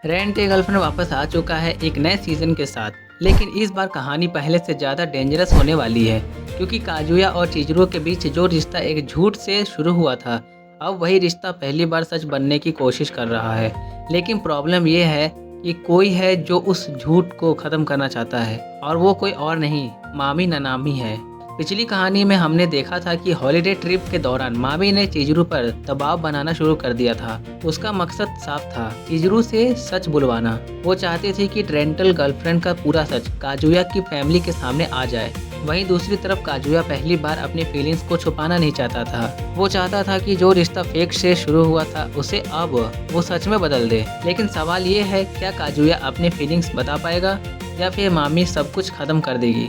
Rent a girlfriend वापस आ चुका है एक नए सीजन के साथ। लेकिन इस बार कहानी पहले से ज़्यादा डेंजरस होने वाली है, क्योंकि काजुया और चिजरू के बीच जो रिश्ता एक झूठ से शुरू हुआ था, अब वही रिश्ता पहली बार सच बनने की कोशिश कर रहा है। लेकिन प्रॉब्लम ये है कि कोई है जो उस झूठ को ख़त्म करना चाहता है, और वो कोई और नहीं, मामी ननामी है। पिछली कहानी में हमने देखा था कि हॉलिडे ट्रिप के दौरान मामी ने चिजरू पर दबाव बनाना शुरू कर दिया था। उसका मकसद साफ था, चिजरू से सच बुलवाना। वो चाहती थी कि रेंटल गर्लफ्रेंड का पूरा सच काजुया की फैमिली के सामने आ जाए। वहीं दूसरी तरफ काजुया पहली बार अपनी फीलिंग्स को छुपाना नहीं चाहता था। वो चाहता था कि जो रिश्ता फेक से शुरू हुआ था उसे अब वो सच में बदल दे। लेकिन सवाल ये है, क्या काजुया अपनी फीलिंग्स बता पाएगा या फिर मामी सब कुछ खत्म कर देगी।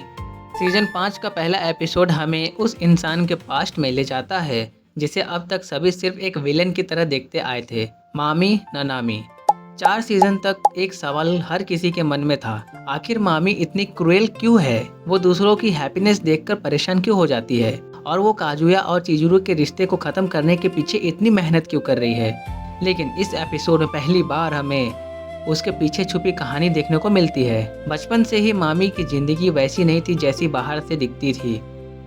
सीजन 5 का पहला एपिसोड हमें उस इंसान के पास्ट में ले जाता है जिसे अब तक सभी सिर्फ एक विलेन की तरह देखते आए थे, मामी ननामी। 4 सीजन तक एक सवाल हर किसी के मन में था, आखिर मामी इतनी क्रूएल क्यों है? वो दूसरों की हैप्पीनेस देखकर परेशान क्यों हो जाती है? और वो काजुया और चिजुरू के रिश्ते को खत्म करने के पीछे इतनी मेहनत क्यों कर रही है? लेकिन इस एपिसोड में पहली बार हमें उसके पीछे छुपी कहानी देखने को मिलती है। बचपन से ही मामी की जिंदगी वैसी नहीं थी जैसी बाहर से दिखती थी।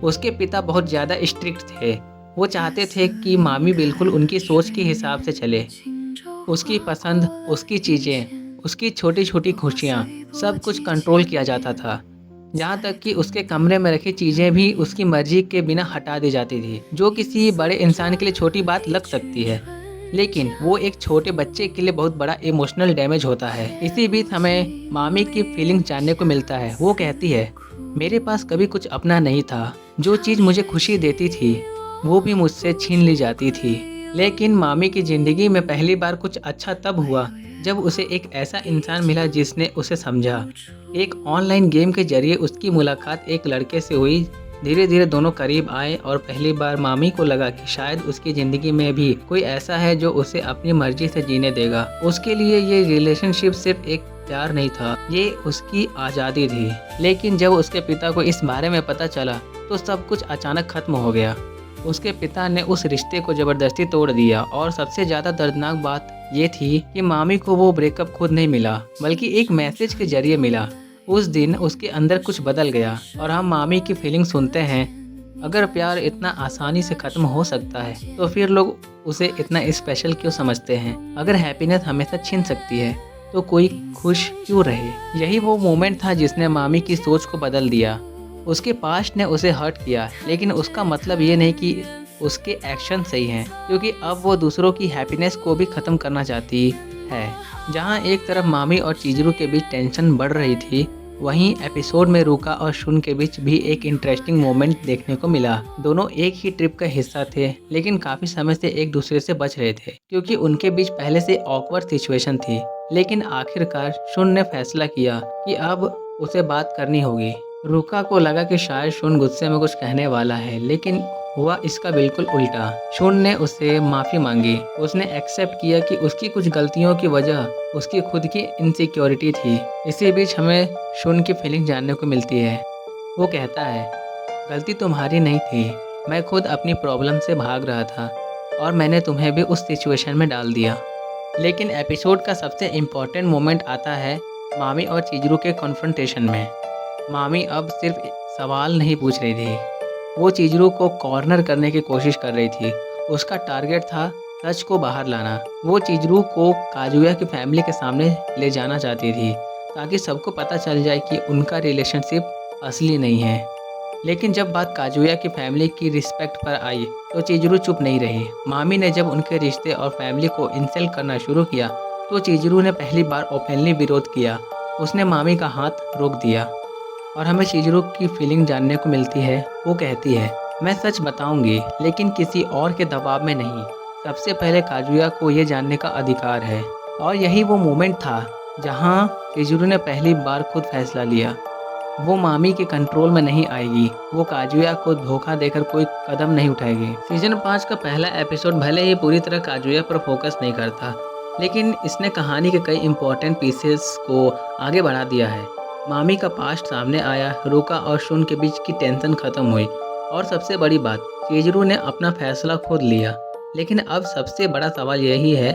उसके पिता बहुत ज़्यादा स्ट्रिक्ट थे। वो चाहते थे कि मामी बिल्कुल उनकी सोच के हिसाब से चले। उसकी पसंद, उसकी चीज़ें, उसकी छोटी छोटी खुशियाँ, सब कुछ कंट्रोल किया जाता था। यहाँ तक कि उसके कमरे में रखी चीज़ें भी उसकी मर्जी के बिना हटा दी जाती थी, जो किसी बड़े इंसान के लिए छोटी बात लग सकती है, लेकिन वो एक छोटे बच्चे के लिए बहुत बड़ा इमोशनल डैमेज होता है। इसी बीच हमें मामी की फीलिंग जानने को मिलता है। वो कहती है, मेरे पास कभी कुछ अपना नहीं था। जो चीज़ मुझे खुशी देती थी वो भी मुझसे छीन ली जाती थी। लेकिन मामी की ज़िंदगी में पहली बार कुछ अच्छा तब हुआ जब उसे एक ऐसा इंसान मिला जिसने उसे समझा। एक ऑनलाइन गेम के जरिए उसकी मुलाकात एक लड़के से हुई। धीरे धीरे दोनों करीब आए और पहली बार मामी को लगा कि शायद उसकी ज़िंदगी में भी कोई ऐसा है जो उसे अपनी मर्जी से जीने देगा। उसके लिए ये रिलेशनशिप सिर्फ एक प्यार नहीं था, ये उसकी आज़ादी थी। लेकिन जब उसके पिता को इस बारे में पता चला तो सब कुछ अचानक खत्म हो गया। उसके पिता ने उस रिश्ते को ज़बरदस्ती तोड़ दिया, और सबसे ज़्यादा दर्दनाक बात ये थी कि मामी को वो ब्रेकअप खुद नहीं मिला, बल्कि एक मैसेज के जरिए मिला। उस दिन उसके अंदर कुछ बदल गया, और हम मामी की फीलिंग सुनते हैं। अगर प्यार इतना आसानी से ख़त्म हो सकता है तो फिर लोग उसे इतना स्पेशल क्यों समझते हैं? अगर हैप्पीनेस हमेशा छीन सकती है तो कोई खुश क्यों रहे? यही वो मोमेंट था जिसने मामी की सोच को बदल दिया। उसके पास्ट ने उसे हर्ट किया, लेकिन उसका मतलब ये नहीं कि उसके एक्शन सही हैं, क्योंकि अब वो दूसरों की हैप्पीनेस को भी ख़त्म करना चाहती है। जहाँ एक तरफ मामी और चिजरू के बीच टेंशन बढ़ रही थी, वहीं एपिसोड में रूका और शुन के बीच भी एक इंटरेस्टिंग मोमेंट देखने को मिला। दोनों एक ही ट्रिप का हिस्सा थे, लेकिन काफ़ी समय से एक दूसरे से बच रहे थे, क्योंकि उनके बीच पहले से ऑकवर्ड सिचुएशन थी। लेकिन आखिरकार शुन ने फैसला किया कि अब उसे बात करनी होगी। रूका को लगा कि शायद शुन गुस्से में कुछ कहने वाला है, लेकिन हुआ इसका बिल्कुल उल्टा। शुन ने उससे माफ़ी मांगी। उसने एक्सेप्ट किया कि उसकी कुछ गलतियों की वजह उसकी खुद की इनसिक्योरिटी थी। इसी बीच हमें शुन की फीलिंग जानने को मिलती है। वो कहता है, गलती तुम्हारी नहीं थी, मैं खुद अपनी प्रॉब्लम से भाग रहा था और मैंने तुम्हें भी उस सिचुएशन में डाल दिया। लेकिन एपिसोड का सबसे इम्पोर्टेंट मोमेंट आता है मामी और चिजरू के कॉन्फ्रंटेशन में। मामी अब सिर्फ सवाल नहीं पूछ रही थी, वो चिजरू को कॉर्नर करने की कोशिश कर रही थी। उसका टारगेट था सच को बाहर लाना। वो चिजरू को काजुया की फैमिली के सामने ले जाना चाहती थी, ताकि सबको पता चल जाए कि उनका रिलेशनशिप असली नहीं है। लेकिन जब बात काजुया की फैमिली की रिस्पेक्ट पर आई तो चिजरू चुप नहीं रही। मामी ने जब उनके रिश्ते और फैमिली को इंसल्ट करना शुरू किया तो चिजरू ने पहली बार ओपनली विरोध किया। उसने मामी का हाथ रोक दिया, और हमें चिजरू की फीलिंग जानने को मिलती है। वो कहती है, मैं सच बताऊंगी, लेकिन किसी और के दबाव में नहीं। सबसे पहले काजुया को ये जानने का अधिकार है। और यही वो मोमेंट था जहां चिजरू ने पहली बार खुद फैसला लिया। वो मामी के कंट्रोल में नहीं आएगी। वो काजुया को धोखा देकर कोई कदम नहीं उठाएगी। सीजन 5 का पहला एपिसोड भले ही पूरी तरह काजुया पर फोकस नहीं करता, लेकिन इसने कहानी के कई इंपॉर्टेंट पीसेस को आगे बढ़ा दिया है। मामी का पास्ट सामने आया, रूका और शुन के बीच की टेंशन खत्म हुई, और सबसे बड़ी बात, चिजरू ने अपना फैसला खुद लिया। लेकिन अब सबसे बड़ा सवाल यही है,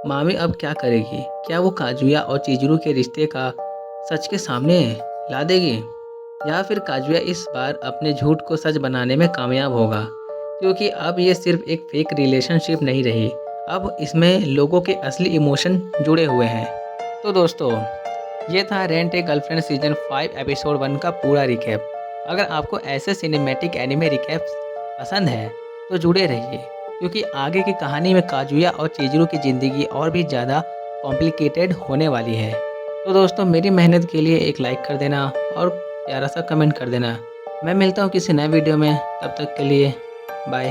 मामी अब क्या करेगी? क्या वो काजुया और चिजरू के रिश्ते का सच के सामने ला देगी? या फिर काजुया इस बार अपने झूठ को सच बनाने में कामयाब होगा? क्योंकि अब ये सिर्फ एक फेक रिलेशनशिप नहीं रही, अब इसमें लोगों के असली इमोशन जुड़े हुए हैं। तो दोस्तों, ये था rent a girlfriend season 5 episode 1 का पूरा रिकैप। अगर आपको ऐसे सिनेमैटिक एनिमे रिकैप्स पसंद है तो जुड़े रहिए, क्योंकि आगे की कहानी में काजुया और चिजरू की ज़िंदगी और भी ज़्यादा कॉम्प्लिकेटेड होने वाली है। तो दोस्तों, मेरी मेहनत के लिए एक लाइक कर देना और प्यारा सा कमेंट कर देना। मैं मिलता हूँ किसी नए वीडियो में, तब तक के लिए बाय।